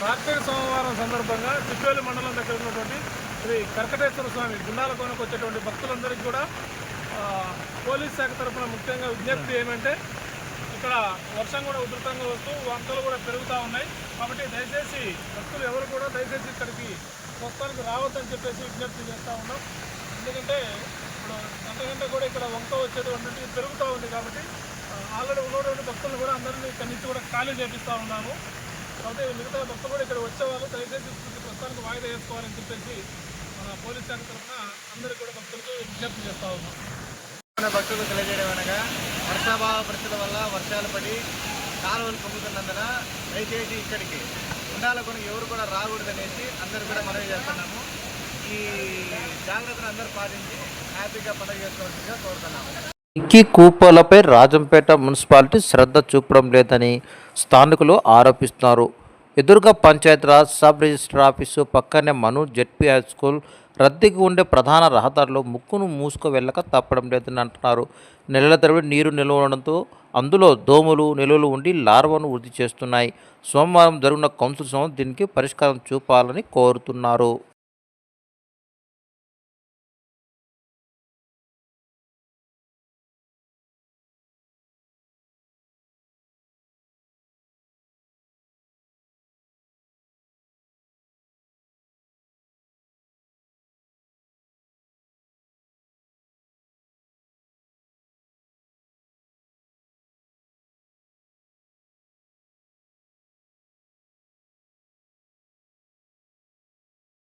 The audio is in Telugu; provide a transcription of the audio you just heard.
కార్తీక సోమవారం సందర్భంగా చిట్టోలి మండలం దగ్గర ఉన్నటువంటి శ్రీ కర్కటేశ్వర స్వామి గుండాల కోనకు వచ్చేటువంటి భక్తులందరికీ కూడా పోలీస్ శాఖ తరఫున ముఖ్యంగా విజ్ఞప్తి ఏమంటే ఇక్కడ వర్షం కూడా ఉధృతంగా వస్తూ వంతలు కూడా పెరుగుతూ ఉన్నాయి. కాబట్టి దయచేసి భక్తులు ఎవరు కూడా దయచేసి ఇక్కడికి మొత్తానికి రావద్దని చెప్పేసి విజ్ఞప్తి చేస్తూ ఉన్నాం. ఎందుకంటే ఇప్పుడు అంతకంటే కూడా ఇక్కడ వంక వచ్చేటువంటి పెరుగుతూ ఉంది. కాబట్టి ఆల్రెడీ ఉన్నటువంటి భక్తులు కూడా అందరినీ ఇక్కడి నుంచి కూడా ఖాళీ చేపిస్తూ ఉన్నాము. కాబట్టి మిగతా భక్తులు కూడా ఇక్కడ వచ్చేవాళ్ళు దయచేసి ప్రస్తుతానికి వాయిదా వేసుకోవాలని చెప్పేసి మన పోలీస్ శాఖ తరఫున అందరికీ కూడా భక్తులకు విజ్ఞప్తి చేస్తూ ఉన్నాం. భక్తులు తెలియజేయడం అనగా వర్షాభావ పరిస్థితుల వల్ల వర్షాలు పడి కాలువలు పొంగుతున్నందున దయచేసి ఇక్కడికి ఉండాల కొన్ని ఎవరు కూడా రాకూడదనేసి అందరూ కూడా మనవి చేస్తున్నాము. ఈ జాగ్రత్తను అందరూ పాటించి హ్యాపీగా పండుగ చేసుకోవాల్సిందిగా కోరుతున్నాము. ఇంకీ కూపాలపై రాజంపేట మున్సిపాలిటీ శ్రద్ధ చూపడం లేదని స్థానికులు ఆరోపిస్తున్నారు. ఎదురుగా పంచాయతీరాజ్ సబ్ రిజిస్టర్ ఆఫీసు పక్కనే మను జెడ్పీ హై స్కూల్ రద్దీకి ఉండే ప్రధాన రహదారిలో ముక్కును మూసుకు వెళ్ళక తప్పడం లేదని అంటున్నారు. నెలల తరబడి నీరు నిల్వ ఉండడంతో అందులో దోమలు నిలువలు ఉండి లార్వాను వృద్ధి చేస్తున్నాయి. సోమవారం జరిగిన కౌన్సిల్ సమావేశం దీనికి పరిష్కారం చూపాలని కోరుతున్నారు.